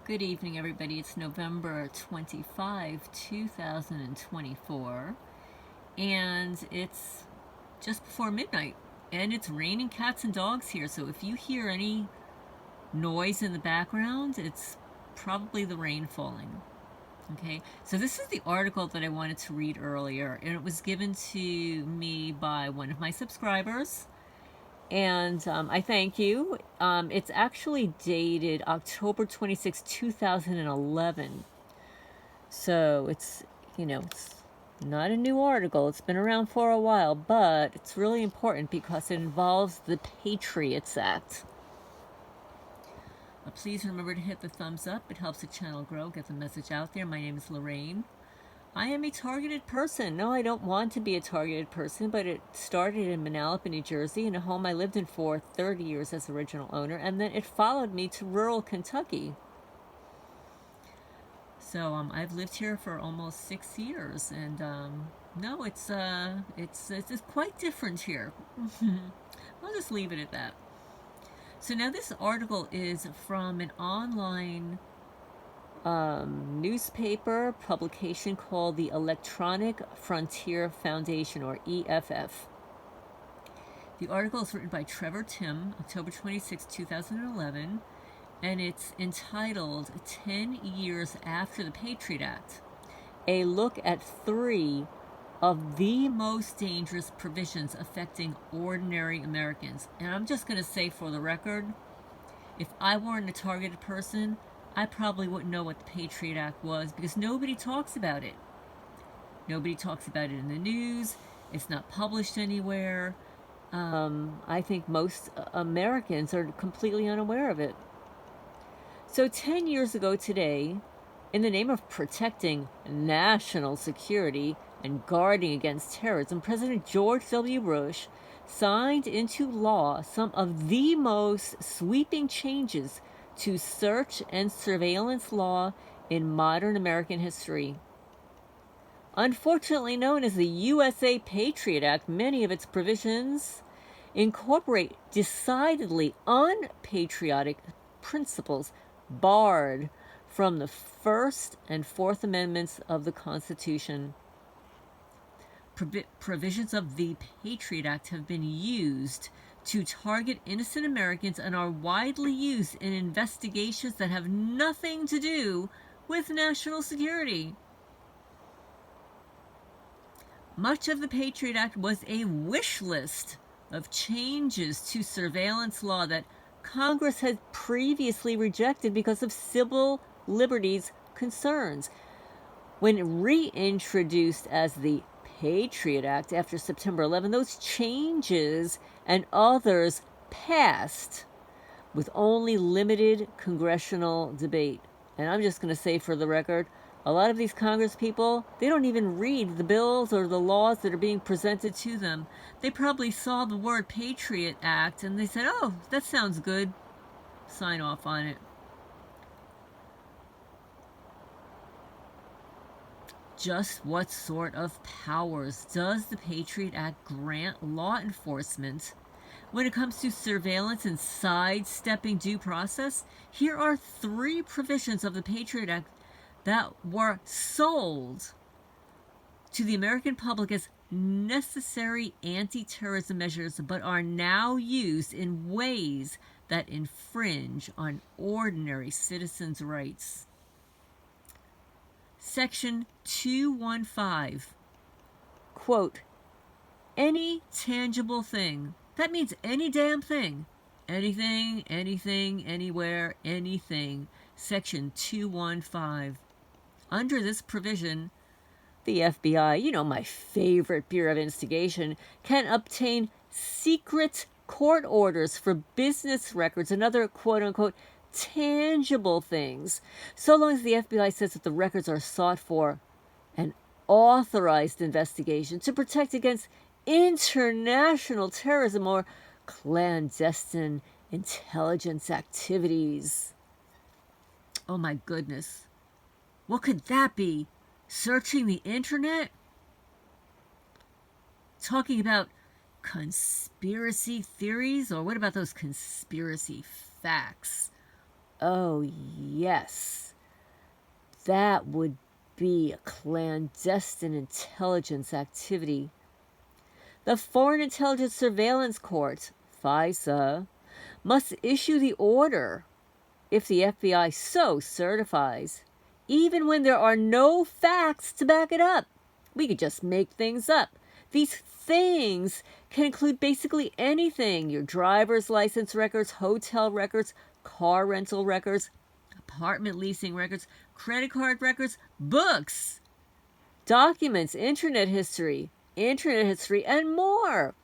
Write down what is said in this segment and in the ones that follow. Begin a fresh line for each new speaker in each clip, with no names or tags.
Good evening, everybody. It's November 25, 2024, and it's just before midnight, and it's raining cats and dogs here, so if you hear any noise in the background, it's probably the rain falling. Okay, so this is the article that I wanted to read earlier, and it was given to me by one of my subscribers. And I thank you. It's actually dated October 26, 2011. So it's not a new article. It's been around for a while, but it's really important because it involves the Patriot Act. Please remember to hit the thumbs up. It helps the channel grow, get the message out there. My name is Lorraine. I am a targeted person. No, I don't want to be a targeted person, but it started in Manalapan, New Jersey, in a home I lived in for 30 years as original owner, and then it followed me to rural Kentucky. So I've lived here for almost 6 years, and no, it's quite different here. I'll just leave it at that. So now this article is from an online newspaper publication called the Electronic Frontier Foundation, or EFF. The article is written by Trevor Timm, October 26, 2011, and it's entitled 10 Years After the Patriot Act, a look at 3 of the most dangerous provisions affecting ordinary Americans. And I'm just going to say for the record, if I weren't a targeted person, I probably wouldn't know what the Patriot Act was, because nobody talks about it. Nobody talks about it in the news. It's not published anywhere. I think most Americans are completely unaware of it. So 10 years ago today, in the name of protecting national security and guarding against terrorism, President George W. Bush signed into law some of the most sweeping changes to search and surveillance law in modern American history. Unfortunately known as the USA Patriot Act, many of its provisions incorporate decidedly unpatriotic principles barred from the First and Fourth Amendments of the Constitution. Provisions of the Patriot Act have been used to target innocent Americans and are widely used in investigations that have nothing to do with national security. Much of the Patriot Act was a wish list of changes to surveillance law that Congress had previously rejected because of civil liberties concerns. When reintroduced as the Patriot Act after September 11, those changes and others passed with only limited congressional debate. And I'm just going to say for the record, a lot of these Congress people, they don't even read the bills or the laws that are being presented to them. They probably saw the word Patriot Act and they said, oh, that sounds good. Sign off on it. Just what sort of powers does the Patriot Act grant law enforcement when it comes to surveillance and sidestepping due process? Here are 3 provisions of the Patriot Act that were sold to the American public as necessary anti-terrorism measures, but are now used in ways that infringe on ordinary citizens' rights. Section 215, quote, any tangible thing. That means any damn thing. Anything, anything, anywhere, anything. Section 215. Under this provision, the FBI, my favorite Bureau of Investigation, can obtain secret court orders for business records and other quote-unquote tangible things, so long as the FBI says that the records are sought for an authorized investigation to protect against international terrorism or clandestine intelligence activities. Oh my goodness. What could that be? Searching the internet? Talking about conspiracy theories? Or what about those conspiracy facts? Oh, yes. That would be a clandestine intelligence activity. The Foreign Intelligence Surveillance Court, FISA, must issue the order if the FBI so certifies, even when there are no facts to back it up. We could just make things up. These things can include basically anything: your driver's license records, hotel records, car rental records, apartment leasing records, credit card records, books, documents, internet history, and more.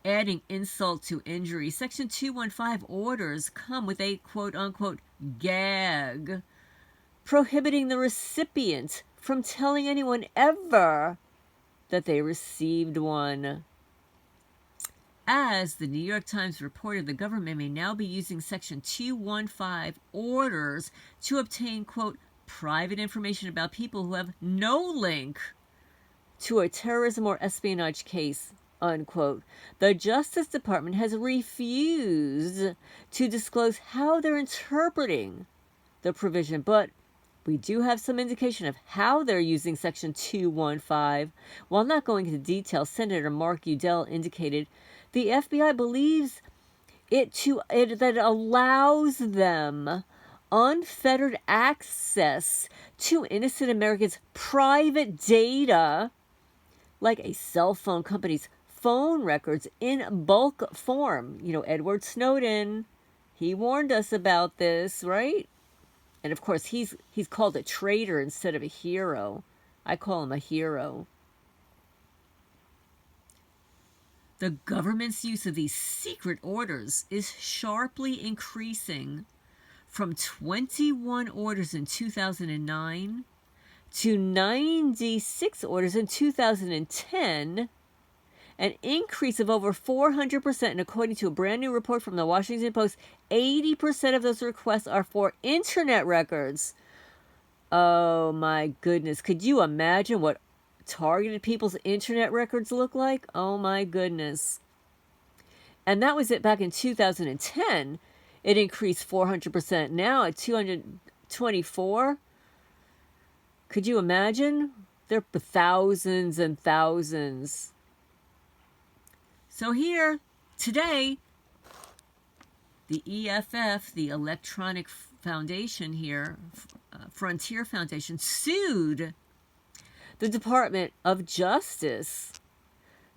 Adding insult to injury, Section 215 orders come with a quote-unquote gag, prohibiting the recipient from telling anyone ever that they received one. As the New York Times reported, the government may now be using Section 215 orders to obtain, quote, private information about people who have no link to a terrorism or espionage case, unquote. The Justice Department has refused to disclose how they're interpreting the provision, but we do have some indication of how they're using Section 215. While not going into detail, Senator Mark Udell indicated the FBI believes that it allows them unfettered access to innocent Americans' private data, like a cell phone company's phone records, in bulk form. You know, Edward Snowden, he warned us about this, right? And of course, he's called a traitor instead of a hero. I call him a hero. The government's use of these secret orders is sharply increasing from 21 orders in 2009 to 96 orders in 2010, an increase of over 400%. And according to a brand new report from the Washington Post, 80% of those requests are for internet records. Oh my goodness. Could you imagine what targeted people's internet records look like? Oh my goodness. And that was it back in 2010. It increased 400% now at 224. Could you imagine? There are thousands and thousands. So here, today, the EFF, the Electronic Foundation here, Frontier Foundation, sued the Department of Justice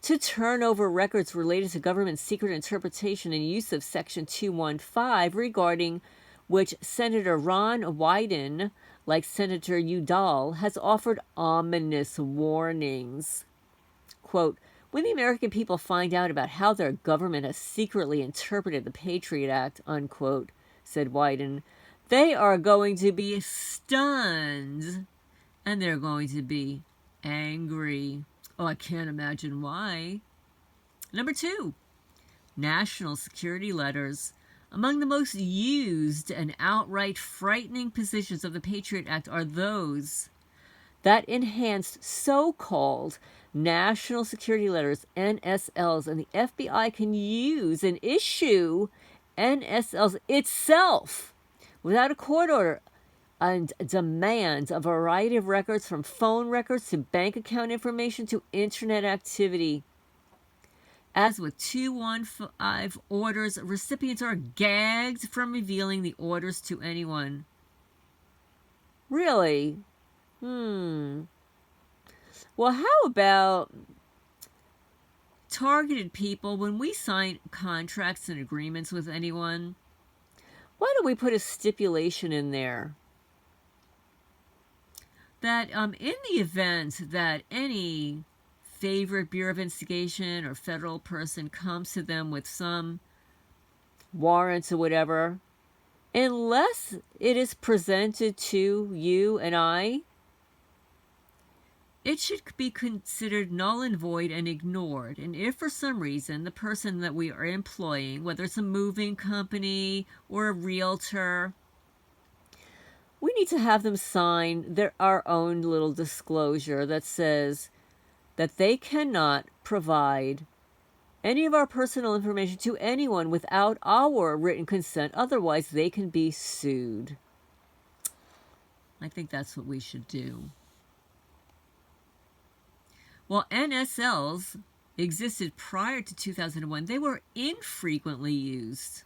to turn over records related to government secret interpretation and use of Section 215, regarding which Senator Ron Wyden, like Senator Udall, has offered ominous warnings. Quote, when the American people find out about how their government has secretly interpreted the Patriot Act, unquote, said Wyden, they are going to be stunned, and they're going to be angry. Oh, I can't imagine why. Number 2, national security letters. Among the most used and outright frightening positions of the Patriot Act are those that enhanced so-called national security letters, NSLs, and the FBI can use and issue NSLs itself without a court order and demand a variety of records, from phone records to bank account information to internet activity. As with 215 orders, recipients are gagged from revealing the orders to anyone. Really? Well, how about targeted people? When we sign contracts and agreements with anyone, why don't we put a stipulation in there that in the event that any favorite Bureau of Investigation or federal person comes to them with some warrants or whatever, unless it is presented to you and I, it should be considered null and void and ignored. And if for some reason the person that we are employing, whether it's a moving company or a realtor, we need to have them sign our own little disclosure that says that they cannot provide any of our personal information to anyone without our written consent. Otherwise, they can be sued. I think that's what we should do. While NSLs existed prior to 2001, they were infrequently used.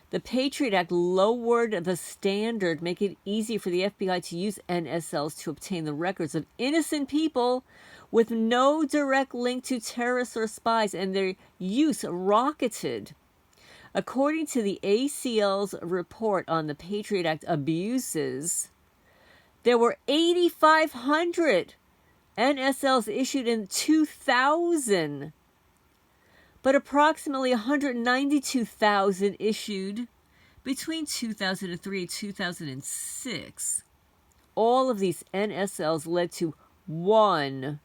The Patriot Act lowered the standard, making it easy for the FBI to use NSLs to obtain the records of innocent people with no direct link to terrorists or spies, and their use rocketed. According to the ACL's report on the Patriot Act abuses, there were 8,500 NSLs issued in 2000, but approximately 192,000 issued between 2003 and 2006. All of these NSLs led to one,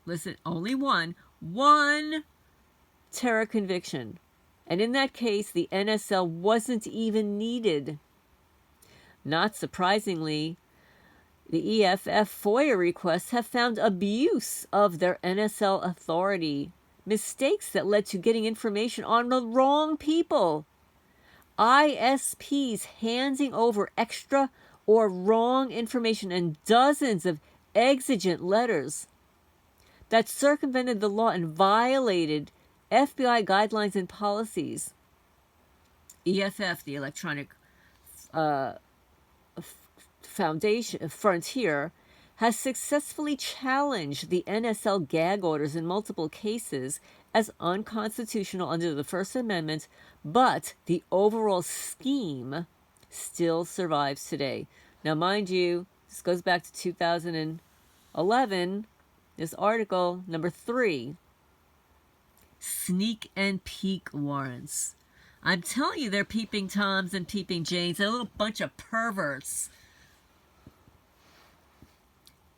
listen, only one terror conviction. And in that case, the NSL wasn't even needed. Not surprisingly, the EFF FOIA requests have found abuse of their NSL authority, mistakes that led to getting information on the wrong people, ISPs handing over extra or wrong information, and dozens of exigent letters that circumvented the law and violated FBI guidelines and policies. EFF, the Electronic Foundation Frontier, has successfully challenged the NSL gag orders in multiple cases as unconstitutional under the First Amendment, but the overall scheme still survives today. Now, mind you, this goes back to 2011, this article, number 3, sneak and peek warrants. I'm telling you, they're peeping Toms and peeping Janes. They're a little bunch of perverts.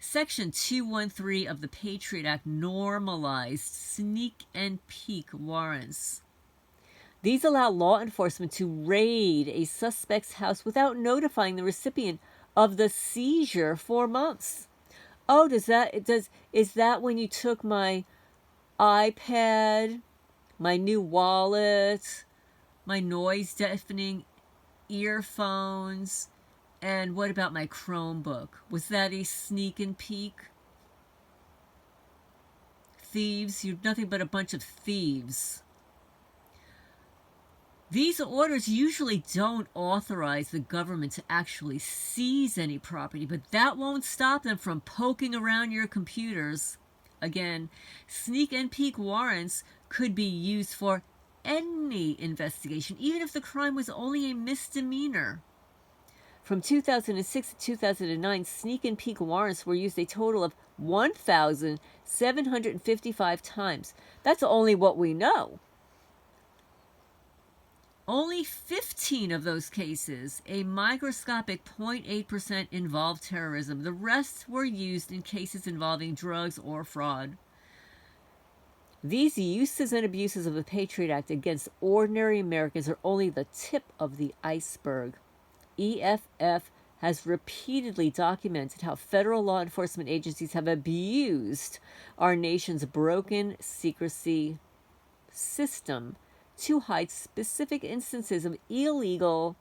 Section 213 of the Patriot Act normalized sneak and peek warrants. These allow law enforcement to raid a suspect's house without notifying the recipient of the seizure for months. Oh, is that when you took my iPad, my new wallet, my noise deafening earphones, and what about my Chromebook? Was that a sneak and peek? Thieves, you're nothing but a bunch of thieves. These orders usually don't authorize the government to actually seize any property, but that won't stop them from poking around your computers. Again, sneak and peek warrants could be used for any investigation, even if the crime was only a misdemeanor. From 2006 to 2009, sneak and peek warrants were used a total of 1,755 times. That's only what we know. Only 15 of those cases, a microscopic 0.8%, involved terrorism. The rest were used in cases involving drugs or fraud. These uses and abuses of the Patriot Act against ordinary Americans are only the tip of the iceberg. EFF has repeatedly documented how federal law enforcement agencies have abused our nation's broken secrecy system to hide specific instances of illegal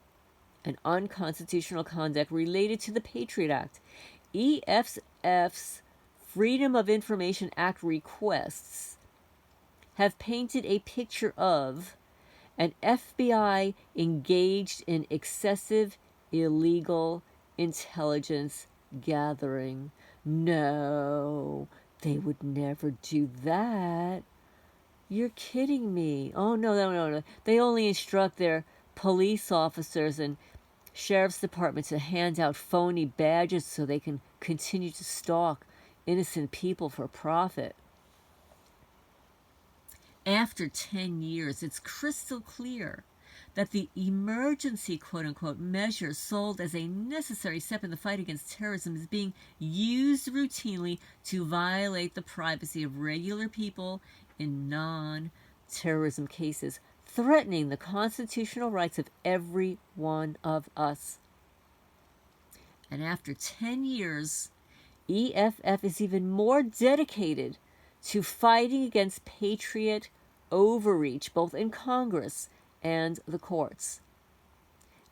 and unconstitutional conduct related to the Patriot Act. EFF's Freedom of Information Act requests have painted a picture of an FBI engaged in excessive illegal intelligence gathering. No, they would never do that. You're kidding me. Oh, no. They only instruct their police officers and sheriff's department to hand out phony badges so they can continue to stalk innocent people for profit. After 10 years, it's crystal clear that the emergency, quote-unquote, measure sold as a necessary step in the fight against terrorism is being used routinely to violate the privacy of regular people in non-terrorism cases, threatening the constitutional rights of every one of us. And after 10 years, EFF is even more dedicated to fighting against Patriot overreach, both in Congress and the courts.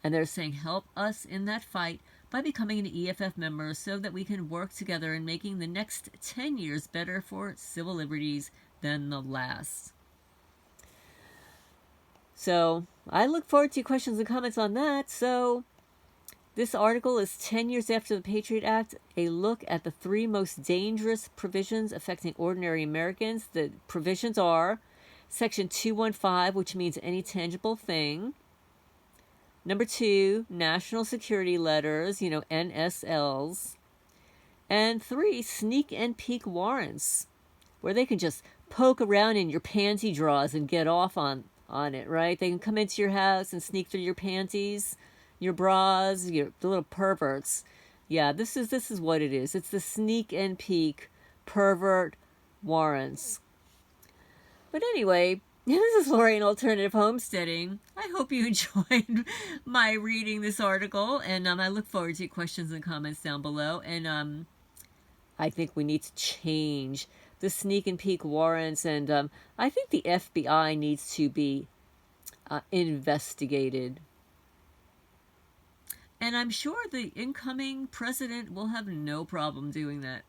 And they're saying, help us in that fight by becoming an EFF member so that we can work together in making the next 10 years better for civil liberties than the last. So I look forward to questions and comments on that. So this article is 10 years after the Patriot Act, a look at the 3 most dangerous provisions affecting ordinary Americans. The provisions are Section 215, which means any tangible thing. Number 2, national security letters, NSLs. And 3, sneak and peek warrants, where they can just poke around in your panty drawers and get off on it, right? They can come into your house and sneak through your panties, your bras, the little perverts. Yeah, this is what it is. It's the sneak and peek pervert warrants. But anyway, this is Lori in Alternative Homesteading. I hope you enjoyed my reading this article, and I look forward to your questions and comments down below. And I think we need to change the sneak and peek warrants, and I think the FBI needs to be investigated. And I'm sure the incoming president will have no problem doing that.